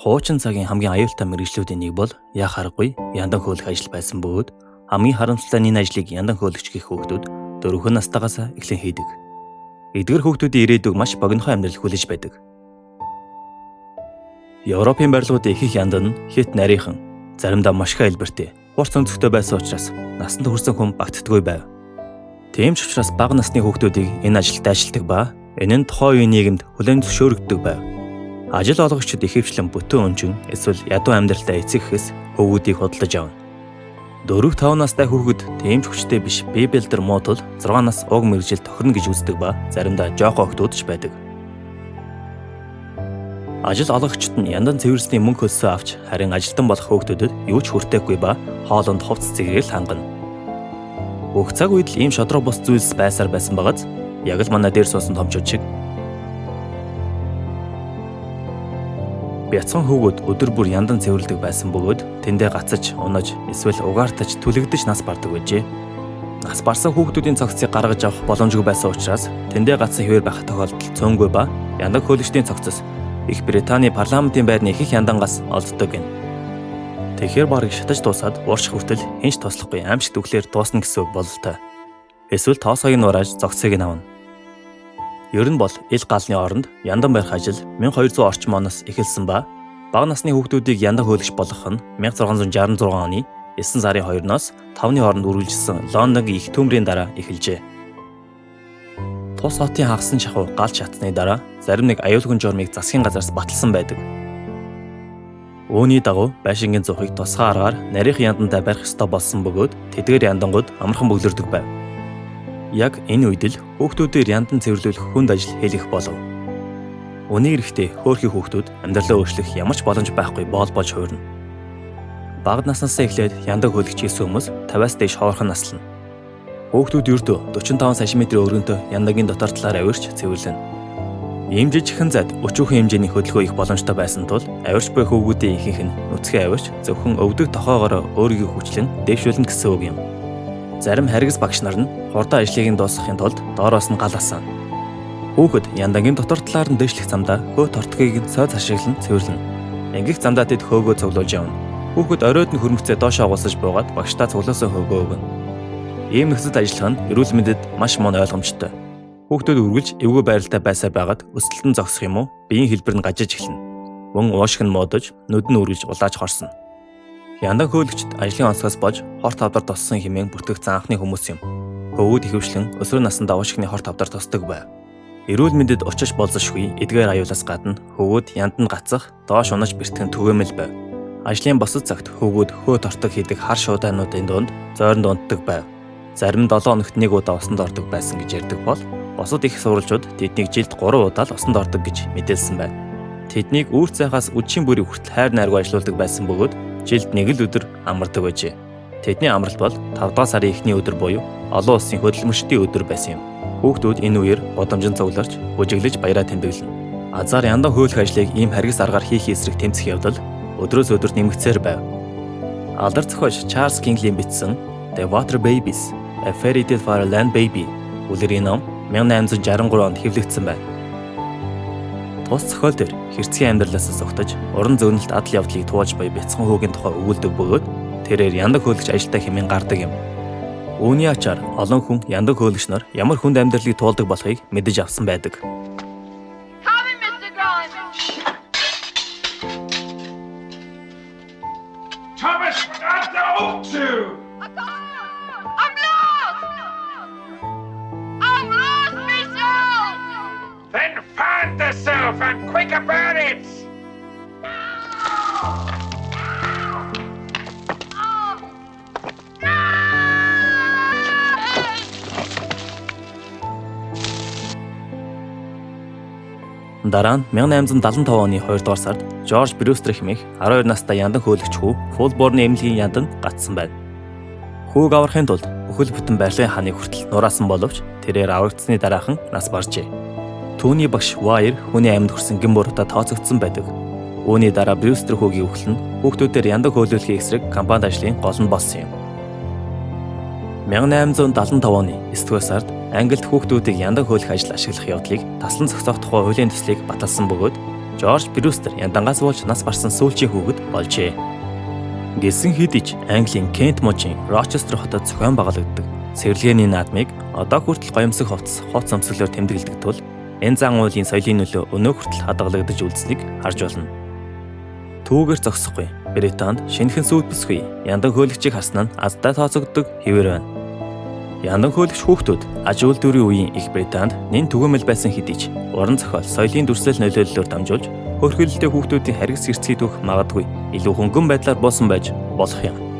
Хуучин цагийн хамгийн аюултай мэргэжлүүдийн нэг бол яах аргагүй яндан хөөлөх ажил байсан бөгөөд хамгийн харамсалтай нь энэ ажлыг яндан хөөлөгч гэх хүүхдүүд 4 настайгаас эхлэн хийдэг. Эдгээр хүүхдүүдийн ирээдүйг маш богинохой амьдрал хүлээж байдаг. Европын барилгуудын их яндан нь хит нарийнхан, заримдаа маш их альбертэй, хурц өнцгтэй байсан учраас насанд хүрсэн хүн багтдаггүй байв. Тийм ч учраас бага насны хүүхдүүдийг энэ ажилд ажилладаг ба энэ нь тухайн үеийн нийгэмд хүлээн зөвшөөрөгддөг байв. Ажил олгогчид ихэвчлэн бүтэн өнжин эсвэл ядуу амьдралтай эцэгхэс хөвгүүдийг худалдаж авна. 4-5 настай хүүхэд тийм ч хүчтэй биш Библиэл дээр муутал 6 нас уг мэргэжил тохирно гэж үздэг ба заримдаа жоохон охтууд ч байдаг. Ажил олгогчид нь яндан цэвэрлсний мөнгө хөлсөө авч харин ажилтан болох хүүхдүүдэд юу ч хүртээгүй ба хоолонд хувцас цэгрэл хангана. Бүх цаг үед л ийм шодрог бус зүйлс байсаар байсан багаз яг л манай дээр суусан томчууд шиг бяцхан хүүгүүд өдөр бүр яндан цэвэрлдэг байсан бөгөөд тэндээ гацаж, унаж, эсвэл угаартаж түлэгдэж нас бардаг байжээ. Нас барсан хүүхдүүдийн цогцыг гаргаж авах боломжгүй байсан учраас тэндээ гацсан хэвээр байх тохиолдол цөөнгүй ба яндан хөөлөгчдийн цогцос Их Британий парламентын байрны их яндангаас олддог гэнэ. Тэгэхээр барыг шатаж дуусаад уурч хүртэл хинч тослохгүй аимшигт үглээр дуусна гэсэн үг бололтой. Эсвэл тоосхойг нь урааж зогцыг нь авна. Ер нь бол ил галны оронд яндан барих ажил 1200 орчим оноос эхэлсэн ба бага насны хүүхдүүдийг яндан хөөлөгч болгох нь 1666 оны 9 сарын 2-ноос 5-ны хооронд үргэлжилсэн Лондонгийн их төмрийн дараа эхэлжээ. Тус хотын хагасан шахуу галж чадсны дараа зарим нэг аюулгүй журмыг засгийн газраас баталсан байдаг. Үүний дагуу байшингийн зүхийг тусгай аргаар нарийнх яндантай барих ёстой болсон бөгөөд тэдгээр яндангууд амархан бөглөрдөг байв. Яг энэ үед л хүүхдүүдээр яндан цэвэрлүүлэх хүнд ажил хийх болов. Үүний эрэхтэй хөөрхий хүүхдүүд амьдралаа өөрчлөх ямар ч боломж байхгүй болж хуурна. Бага наснаас эхлээд яндан хөөлөгч хийсэн хүмүүс 50-аас дээш хоорхон наслана. Хүүхдүүд ердөө 45 см өргөнтэй яндагийн дотор талаар авирч цэвэрлэнэ. Ийм жижигхэн зад өчүүхэн хэмжээний хөдөлгөөн их боломжтой байсан тул авирч буй хүүгүүдийн ихэнх нь нүцгэн авирч зөвхөн өвдөг тохоогоор өөрийгөө хүчлэн дэвшүүлнэ гэсэн үг юм. Зарим харгас багш нар нь хурдан ажлыг дуусгахын тулд доороос нь гал асаана. Хүүхэд яндагийн дотор талаар нь дэвшлэх замдаа хөө тортгийг нь сойд ашиглан цэвэрлэнэ. Ингэх замдаа тэд хөөгөө цуглуулж явна. Хүүхэд оройд нь хөрмөцөө доошоо агуулсаж буугаад багштаа цуглаасаа хөөгөө өгнө. Ийм нөхцөлд ажиллах нь эрүүл мэндэд маш муу ойлгомжтой. Хүүхдүүд үргэлж эвгүй байралтай байсаар байгаад өсөлтөнд зогсох юм уу? Биеийн хэлбэр нь гажиж эхэлнэ. Мөн уушиг нь муудаж, нүд нь үргэлж улааж хорсно. Яндан хөөлөгчд ажлын онцгоос болж хорт тавдар тоссон хэмээн бүртгэгдсэн анхны хүмүүс юм. Хөвгүүд ихэвчлэн өсвөр насндаа уушигны хорт тавдар тосдог байв. Эрүүл мэндэд очиж болзошгүй эдгээр аюулаас гадна хөвгүүд янданд гацах, доош унаж бэртгэн түгээмэл байв. Ажлын босод цагт хөвгүүд хөө тортог хийдэг хар шуудаануудын дунд зойронд унтдаг байв. Зарим 7 хоногт 1 удаа усанд ордог байсан гэж ярьдаг бол босод их сурвалжууд тэднийг жилд 3 удаа л усанд ордог гэж мэдээлсэн байна. Тэднийг үүр цайхаас үдшийн бүрийн хүртэл хайр найргүй ажилуулдаг байсан бөгөөд жилд 1 л өдөр амардаг байжээ. Тэдний амралт бол 5 дахь сарын эхний өдөр буюу олон улсын хөдөлмөрчдийн өдөр байсан юм. Хүүхдүүд энэ үеэр годамжин цугларч, бүжиглэж баяраа тэмдэглэнэ. Азар яндан хөөлөх ажлыг ийм харгас аргаар хийх эсрэг тэмцэх явдал өдрөөс өдөрт нэмэгцээр байв. Алдар зохиолч Чарльз Кинглийн бичсэн The Water Babies: A Fairy Tale for a Land Baby үлрийн ном 1863 онд хэвлэгдсэн байна. Тус зохиол дээр хэрцгий амьдралаас зогтож, уран зөгнөлт адал явдлыг туулж буй бяцхан хүүгийн тухай өгүүлдэг бөгөөд тэрээр яндан хөөлөгч ажилдаа хэмээн гардаг юм. Үүний ачаар олон хүн яндан хөөлөгч нар ямар хүнд амьдралыг туулдаг болохыг мэдэж авсан байдаг. Thomas, what are you? Then find yourself and quick about it! Дараа нь 1875 оны 2 дугаар сард Жорж Брюстер хэмээх 12 настай яндан хөөлөгч хүү Фулборны эмнэлгийн янданд гацсан байна. Хүүг аврахын тулд бүхэл бүтэн барилгын хааныг хүртэл нураасан боловч тэрээр аврагдсны дараахан нас баржээ. Түүний багш Вайер хүний амьд хүрсэн гин буруутай тооцогдсон байдаг. Үүний дараа Брюстер хүүгийн өвхөл нь хүүхдүүдээр яндан хөөлүүлэхийн эсрэг кампанид ажлын гол нь болсон юм. 1875 оны 9 дугаар сард Англид хүүхдүүдийг яндан хөөлөх ажил ашиглах явдлыг таслан зохицох тухай хуулийн төслийг баталсан бөгөөд Жорж Брюстер яндангаас болж нас барсан сүүлчийн хүүхэд болжээ. Гэсэн хэдий ч Английн Кент мужийн Рочестер хотод зохион байгуулагддаг цэвэрлэгээний наадмыг одоо хүртэл гоёмсог хувцас хоц өмсгөлөөр тэмдэглэдэг тул энэ зан үйлийн соёлын нөлөө өнөө хүртэл хадгалагдаж үлдсэнийг харж болно. Түүгээр зогсохгүй. Британд шинэхэн сүйдбэсгүй яндан хөөлөгчийг харсан нь азтай тооцогддог хэвээр байна. Яндан хөөлөгч хүүхдүүд аж үйлдвэрийн үеийн Их Британд нэн түгээмэл байсан хэдий ч уран зохиол соёлын дүрслэл нөлөөллөөр дамжуулж хөрхөлөлтэй хүүхдүүдийн харгас гэрцгийг түүх магадгүй илүү хөнгөн байдлаар буусан байж болох юм.